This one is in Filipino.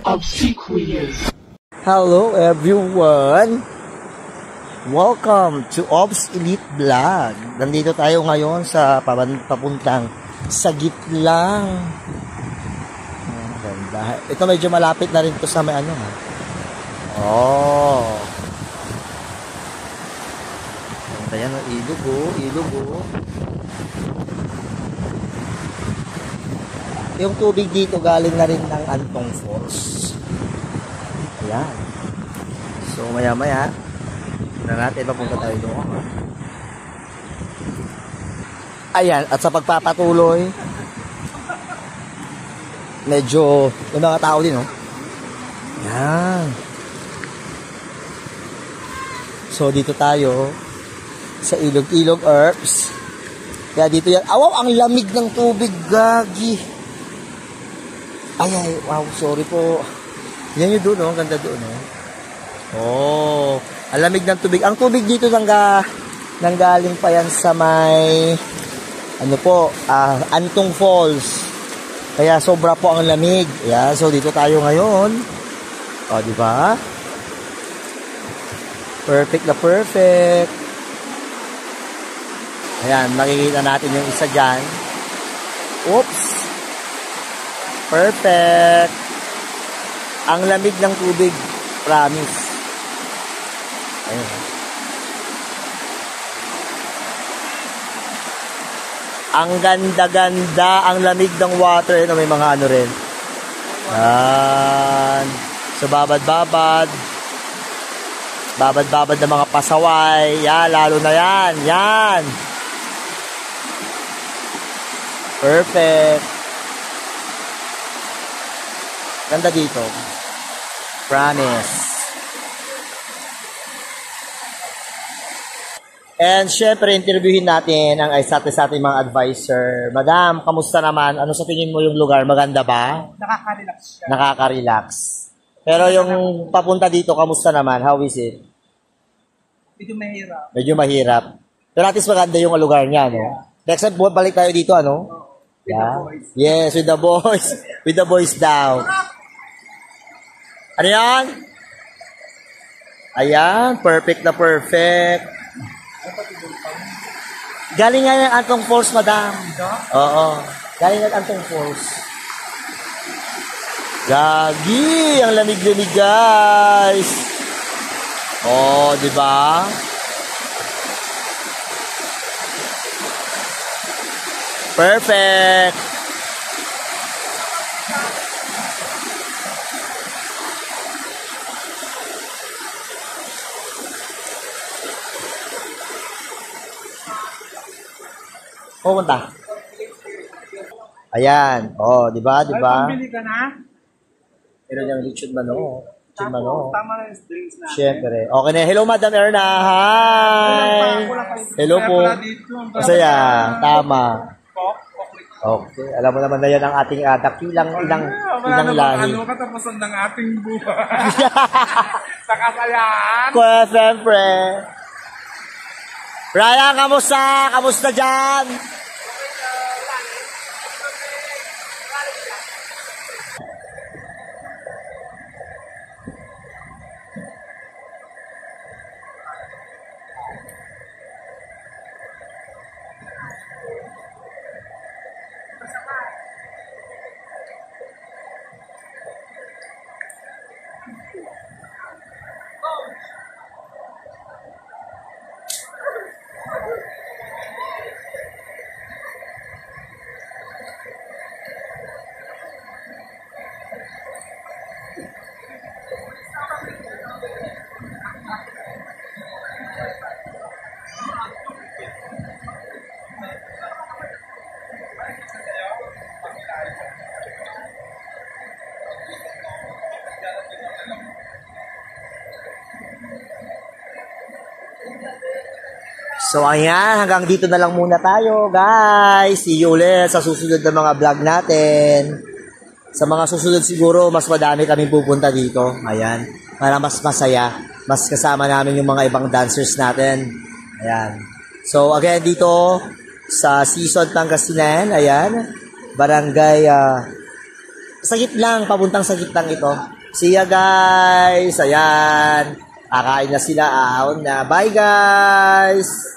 Obsequious. Hello everyone! Welcome to Obs Elite Vlog. Nandito tayo ngayon sa papuntang Sagit lang. Ganda. Ito medyo malapit na rin to sa may ano ha. Oh. Ganda yan ang ilog oh. Ilog oh. Yung tubig dito galing na rin ng Antong Falls. Ayan. So maya maya na natin papunta tayo doon. Ayan, at sa pagpapatuloy medyo yung mga tao din oh. Ayan. So dito tayo sa Ilog-Ilog Herbs. Kaya dito yan. Awaw, ang lamig ng tubig, gagi. Ay, wow, sorry po. Yan yung doon, oh. Ang ganda doon, oh. Oh, ang lamig ng tubig. Ang tubig dito nanggaling pa yan sa may ano po, Antong Falls. Kaya sobra po ang lamig. Yeah, so dito tayo ngayon. Oh, di ba? Perfect na perfect. Ayan, makikita natin yung isa dyan. Oops. Perfect. Ang lamig ng tubig. Promise. Ayan. Ang ganda-ganda. Ang lamig ng water. Ayan, may mga ano rin. Ayan. So, babad-babad. Babad-babad ng mga pasaway. Yan, lalo na yan. Yan. Perfect. Ganda dito. Promise. And syempre, interviewin natin ang isa sa ating mga advisor. Madam, kamusta naman? Ano sa tingin mo yung lugar? Maganda ba? Nakaka-relax siya. Nakaka-relax. Pero yung papunta dito, kamusta naman? How is it? Medyo mahirap. Medyo mahirap. Pero at least maganda yung lugar niya, no? Yeah. Next time, balik tayo dito, ano? With the boys. Yes, with the boys. With the boys down. Ano yan? Ayan, perfect na perfect. Galing nga ng Antong Falls, madam. Oo. Galing nga ng Antong Falls. Gagi, ang lamig-lamig, guys. Oh, di ba? Perfect. Pupunta. Ayan. Oh, di ba? Di ba? Pambili ka na? Meron yung lechon mano. Lechon mano. Tama na yung drinks na. Siyempre. Okay na. Hello, Madam Erna. Hi. Hello po. Masaya. Tama. Okay. Alam mo naman na yan ang ating dakilang ilang lahi. Ano katapusan ng ating buhay? Sa kasayahan? Kuya, siyempre. Ryan, kamusta? Kamusta dyan? So ayan, hanggang dito na lang muna tayo, guys. See you ulit sa susunod na mga vlog natin. Sa mga susunod siguro, mas madami kaming pupunta dito. Ayan, para mas masaya. Mas kasama namin yung mga ibang dancers natin. Ayan. So again, dito sa Season Pangasinan, ayan, Barangay sagip lang, papuntang sagip lang ito. See ya guys. Ayan. Kakain na sila. Ahon na. Bye guys.